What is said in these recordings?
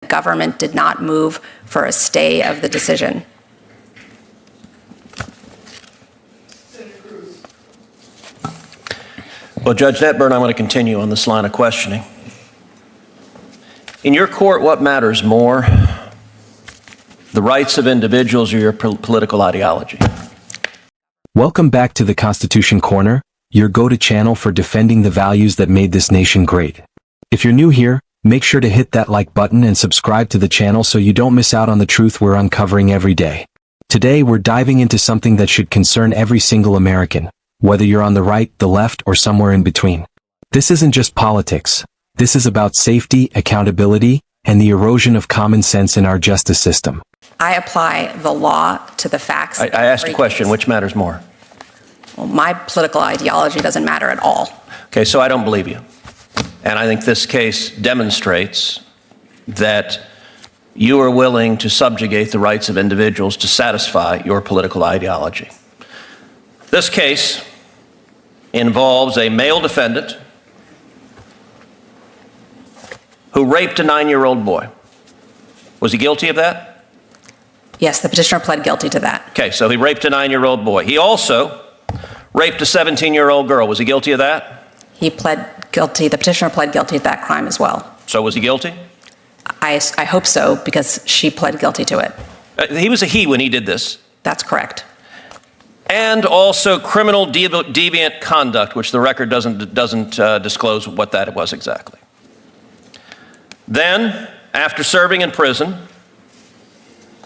The government did not move for a stay of the decision. Well, Judge Netburn, I want to continue on this line of questioning. In your court, what matters more, the rights of individuals or your political ideology? Welcome back to the Constitution Corner, your go-to channel for defending the values that made this nation great. If you're new here, make sure to hit that like button and subscribe to the channel so you don't miss out on the truth we're uncovering every day. Today, we're diving into something that should concern every single American, whether you're on the right, the left, or somewhere in between. This isn't just politics. This is about safety, accountability, and the erosion of common sense in our justice system. I apply the law to the facts. I asked a question, which matters more? Well, my political ideology doesn't matter at all. Okay, so I don't believe you. And I think this case demonstrates that you are willing to subjugate the rights of individuals to satisfy your political ideology. This case involves a male defendant who raped a 9-year-old boy. Was he guilty of that? Yes, the petitioner pled guilty to that. Okay, so he raped a 9-year-old boy. He also raped a 17-year-old girl. Was he guilty of that? He pled guilty. The petitioner pled guilty to that crime as well. So was he guilty? I hope so, because she pled guilty to it. He was a he when he did this. That's correct. And also criminal deviant conduct, which the record doesn't disclose what that was exactly. Then, after serving in prison,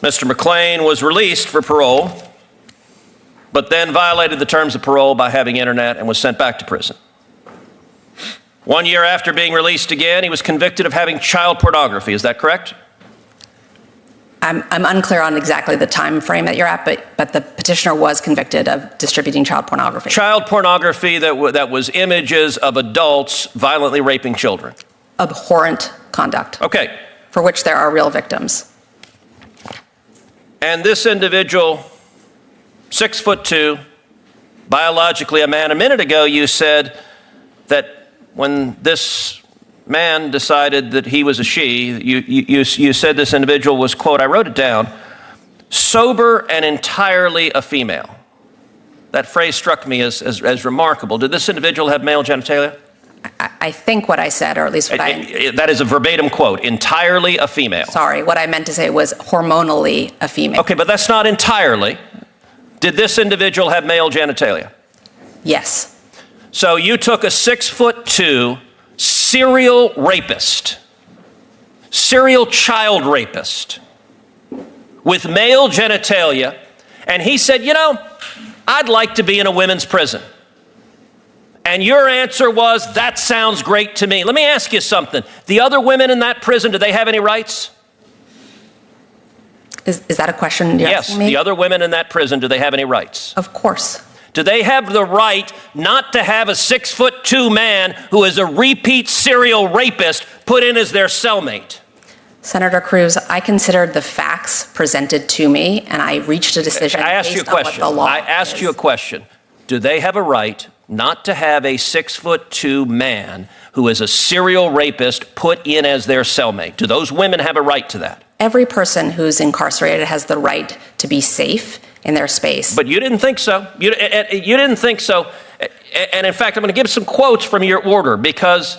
Mr. McClain was released for parole, but then violated the terms of parole by having internet and was sent back to prison. 1 year after being released again, he was convicted of having child pornography. Is that correct? I'm unclear on exactly the time frame that you're at, but the petitioner was convicted of distributing child pornography. Child pornography that was images of adults violently raping children. Abhorrent conduct. Okay. For which there are real victims. And this individual, 6'2", biologically a man. A minute ago you said that when this man decided that he was a she, you said this individual was, quote, I wrote it down, sober and entirely a female. That phrase struck me as remarkable. Did this individual have male genitalia? I think what I said, or at least what that is a verbatim quote, entirely a female. Sorry, what I meant to say was hormonally a female. Okay, but that's not entirely. Did this individual have male genitalia? Yes. So you took a 6'2" serial rapist, serial child rapist with male genitalia, and he said, you know, I'd like to be in a women's prison. And your answer was, that sounds great to me. Let me ask you something. The other women in that prison, do they have any rights? Is that a question you're asking me? Yes, the other women in that prison, do they have any rights? Of course. Do they have the right not to have a 6'2" man who is a repeat serial rapist put in as their cellmate? Senator Cruz, I considered the facts presented to me, and I reached a decision based on what the law I asked you a question. Do they have a right not to have a 6'2" man who is a serial rapist put in as their cellmate? Do those women have a right to that? Every person who's incarcerated has the right to be safe in their space. But you didn't think so. You didn't think so. And in fact, I'm going to give some quotes from your order because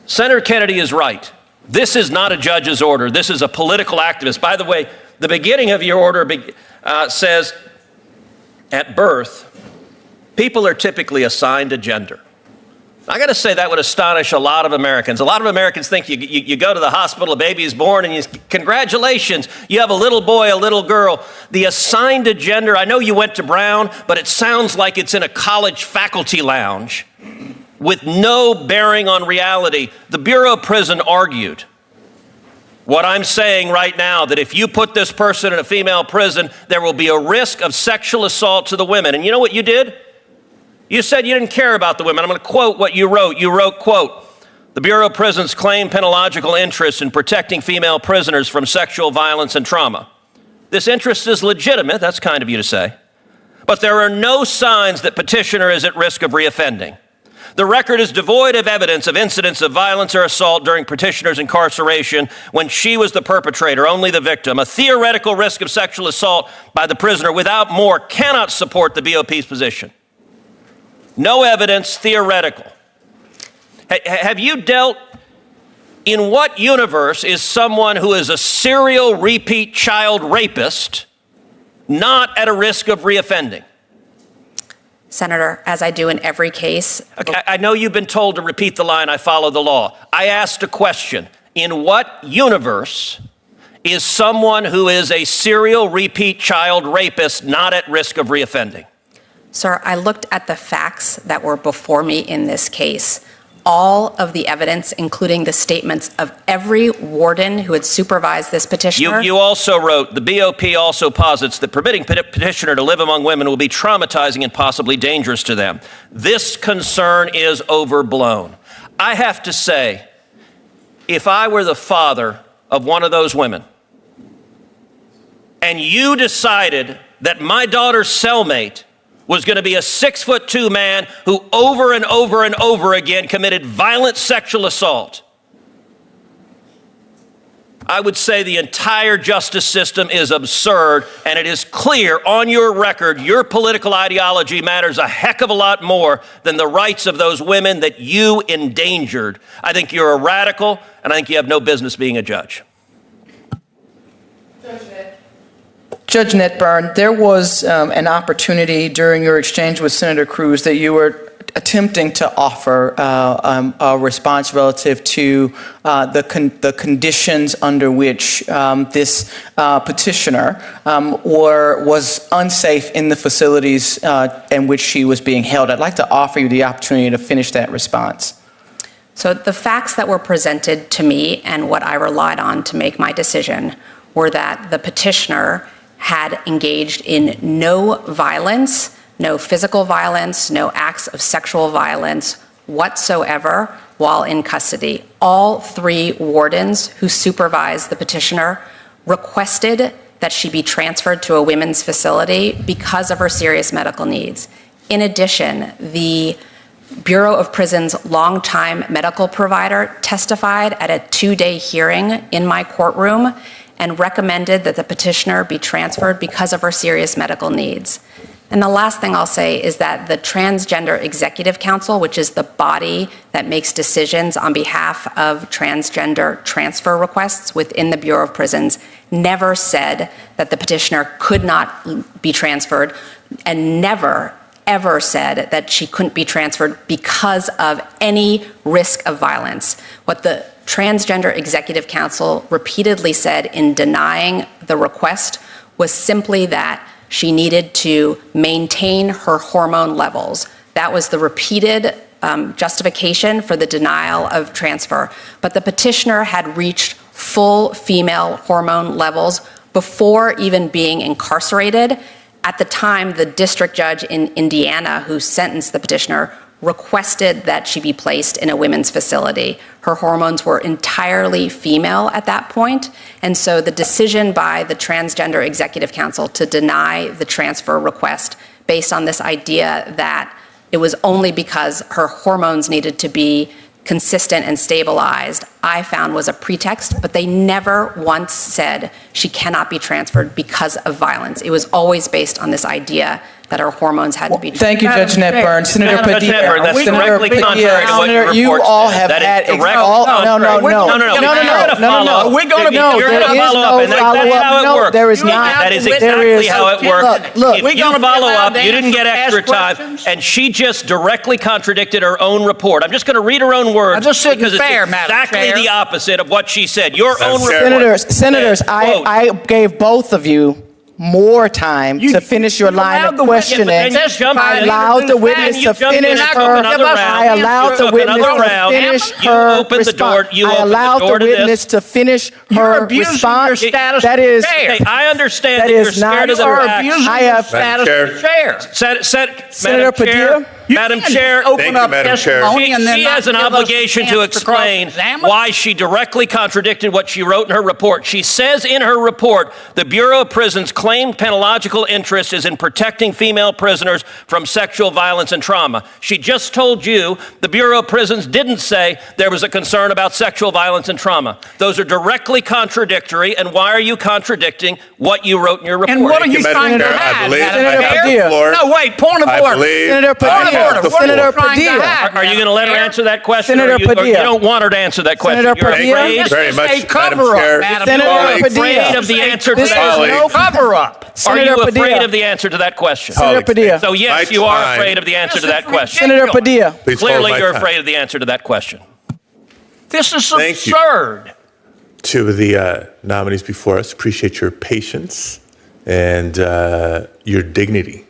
Senator Kennedy is right. This is not a judge's order. This is a political activist. By the way, the beginning of your order says, at birth, people are typically assigned a gender. I got to say that would astonish a lot of Americans. A lot of Americans think you go to the hospital, a baby is born, and congratulations, you have a little boy, a little girl. The assigned a gender, I know you went to Brown, but it sounds like it's in a college faculty lounge with no bearing on reality. The Bureau of Prison argued what I'm saying right now, that if you put this person in a female prison, there will be a risk of sexual assault to the women. And you know what you did? You said you didn't care about the women. I'm going to quote what you wrote. You wrote, quote, the Bureau of Prisons claim penological interest in protecting female prisoners from sexual violence and trauma. This interest is legitimate, that's kind of you to say, but there are no signs that petitioner is at risk of reoffending. The record is devoid of evidence of incidents of violence or assault during petitioner's incarceration when she was the perpetrator, only the victim. A theoretical risk of sexual assault by the prisoner without more cannot support the BOP's position. No evidence, theoretical. Have you dealt, in what universe is someone who is a serial repeat child rapist not at a risk of reoffending? Senator, as I do in every case. Okay, I know you've been told to repeat the line, I follow the law. I asked a question. In what universe is someone who is a serial repeat child rapist not at risk of reoffending? Sir, I looked at the facts that were before me in this case. All of the evidence, including the statements of every warden who had supervised this petitioner. You also wrote, the BOP also posits that permitting petitioner to live among women will be traumatizing and possibly dangerous to them. This concern is overblown. I have to say, if I were the father of one of those women, and you decided that my daughter's cellmate was going to be a 6'2" man who over and over and over again committed violent sexual assault, I would say the entire justice system is absurd, and it is clear on your record your political ideology matters a heck of a lot more than the rights of those women that you endangered. I think you're a radical, and I think you have no business being a judge. Judge Netburn, there was an opportunity during your exchange with Senator Cruz that you were attempting to offer a response relative to the conditions under which this petitioner was unsafe in the facilities in which she was being held. I'd like to offer you the opportunity to finish that response. So the facts that were presented to me and what I relied on to make my decision were that the petitioner had engaged in no violence, no physical violence, no acts of sexual violence whatsoever while in custody. All three wardens who supervised the petitioner requested that she be transferred to a women's facility because of her serious medical needs. In addition, the Bureau of Prisons' longtime medical provider testified at a 2-day hearing in my courtroom and recommended that the petitioner be transferred because of her serious medical needs. And the last thing I'll say is that the Transgender Executive Council, which is the body that makes decisions on behalf of transgender transfer requests within the Bureau of Prisons, never said that the petitioner could not be transferred, and never ever said that she couldn't be transferred because of any risk of violence. What the Transgender Executive Council repeatedly said in denying the request was simply that she needed to maintain her hormone levels. That was the repeated justification for the denial of transfer. But the petitioner had reached full female hormone levels before even being incarcerated. At the time, the district judge in Indiana who sentenced the petitioner requested that she be placed in a women's facility. Her hormones were entirely female at that point, and so the decision by the Transgender Executive Council to deny the transfer request based on this idea that it was only because her hormones needed to be consistent and stabilized, I found was a pretext, but they never once said she cannot be transferred because of violence. It was always based on this idea that her hormones had to be. Thank you, Judge Netburn. Senator Padilla. That's directly contrary to what your report you all have said. had No. We're going to follow up, and that's how it works. There is not. That is exactly how it works. Look, if you follow up, you didn't get extra time, and she just directly contradicted her own report. I'm just going to read her own words because it's exactly the opposite of what she said. Your own report. Senators, I gave both of you more time to finish your line of questioning. I allowed the witness to finish her. I allowed the witness to finish her response. I allowed the witness to finish her response. That is, I understand that that you're is not. scared of the reaction. I have Senator Senator Padilla. Madam Chair, Thank you, Madam Chair. she has an obligation to explain why she directly contradicted what she wrote in her report. She says in her report, the Bureau of Prisons' claimed penological interest is in protecting female prisoners from sexual violence and trauma. She just told you the Bureau of Prisons didn't say there was a concern about sexual violence and trauma. Those are directly contradictory, and why are you contradicting what you wrote in your report? And what are you trying to hide? Senator Padilla. No, wait, point of order. Senator Padilla. Senator Padilla. Are you going to let her answer that question? Senator or you Padilla. don't want her to answer that question? Senator You're Padilla. afraid? Very much, This is a Madam cover-up, Chair. Madam Senator Chair. Are you afraid Padilla. of the answer to This is that? no cover-up. Are you Senator afraid Padilla. of the answer to that question? Senator Padilla. So yes, My you are time. afraid of the answer to that question. Senator Padilla. Please hold Clearly, my you're time. afraid of the answer to that question. This is Thank you. absurd. Two of the nominees before us, appreciate your patience and your dignity.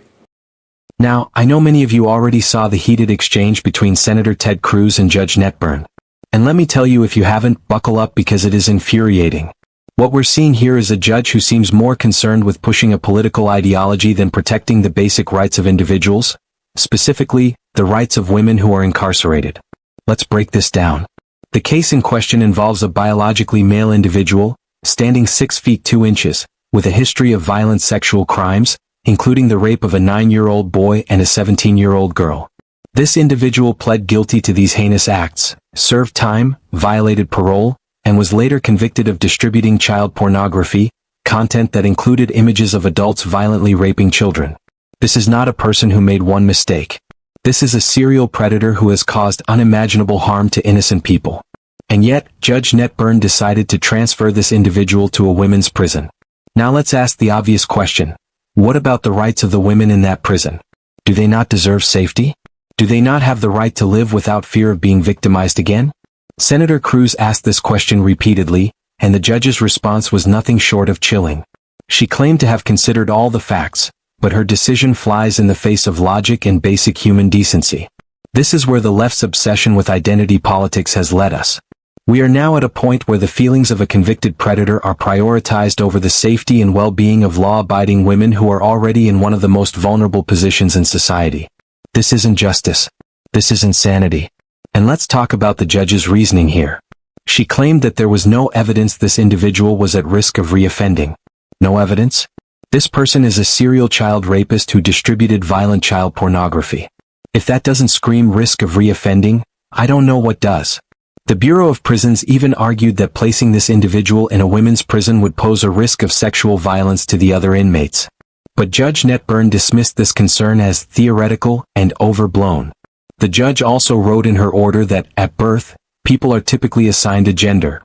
Now, I know many of you already saw the heated exchange between Senator Ted Cruz and Judge Netburn. And let me tell you, if you haven't, buckle up because it is infuriating. What we're seeing here is a judge who seems more concerned with pushing a political ideology than protecting the basic rights of individuals, specifically, the rights of women who are incarcerated. Let's break this down. The case in question involves a biologically male individual, standing 6 feet 2 inches, with a history of violent sexual crimes, including the rape of a 9-year-old boy and a 17-year-old girl. This individual pled guilty to these heinous acts, served time, violated parole, and was later convicted of distributing child pornography, content that included images of adults violently raping children. This is not a person who made one mistake. This is a serial predator who has caused unimaginable harm to innocent people. And yet, Judge Netburn decided to transfer this individual to a women's prison. Now let's ask the obvious question. What about the rights of the women in that prison? Do they not deserve safety? Do they not have the right to live without fear of being victimized again? Senator Cruz asked this question repeatedly, and the judge's response was nothing short of chilling. She claimed to have considered all the facts, but her decision flies in the face of logic and basic human decency. This is where the left's obsession with identity politics has led us. We are now at a point where the feelings of a convicted predator are prioritized over the safety and well-being of law-abiding women who are already in one of the most vulnerable positions in society. This isn't justice. This is insanity. And let's talk about the judge's reasoning here. She claimed that there was no evidence this individual was at risk of reoffending. No evidence? This person is a serial child rapist who distributed violent child pornography. If that doesn't scream risk of reoffending, I don't know what does. The Bureau of Prisons even argued that placing this individual in a women's prison would pose a risk of sexual violence to the other inmates. But Judge Netburn dismissed this concern as theoretical and overblown. The judge also wrote in her order that, at birth, people are typically assigned a gender.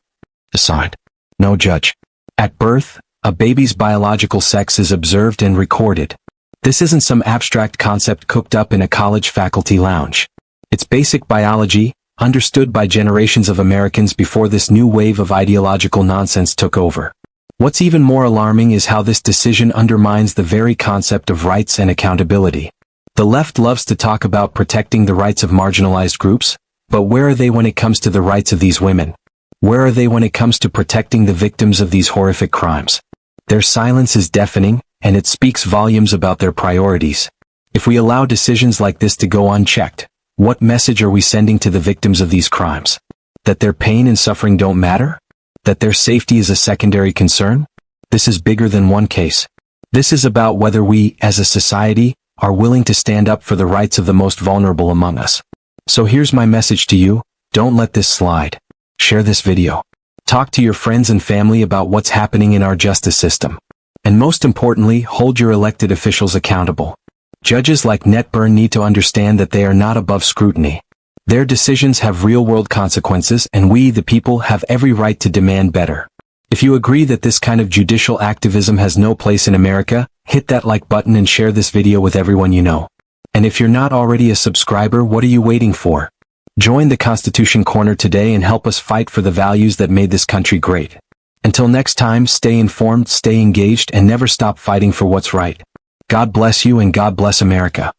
Assigned? No, Judge. At birth, a baby's biological sex is observed and recorded. This isn't some abstract concept cooked up in a college faculty lounge. It's basic biology, understood by generations of Americans before this new wave of ideological nonsense took over. What's even more alarming is how this decision undermines the very concept of rights and accountability. The left loves to talk about protecting the rights of marginalized groups, but where are they when it comes to the rights of these women? Where are they when it comes to protecting the victims of these horrific crimes? Their silence is deafening, and it speaks volumes about their priorities. If we allow decisions like this to go unchecked, what message are we sending to the victims of these crimes? That their pain and suffering don't matter? That their safety is a secondary concern? This is bigger than one case. This is about whether we, as a society, are willing to stand up for the rights of the most vulnerable among us. So here's my message to you: don't let this slide. Share this video. Talk to your friends and family about what's happening in our justice system. And most importantly, hold your elected officials accountable. Judges like Netburn need to understand that they are not above scrutiny. Their decisions have real-world consequences, and we, the people, have every right to demand better. If you agree that this kind of judicial activism has no place in America, hit that like button and share this video with everyone you know. And if you're not already a subscriber, what are you waiting for? Join the Constitution Corner today and help us fight for the values that made this country great. Until next time, stay informed, stay engaged, and never stop fighting for what's right. God bless you and God bless America.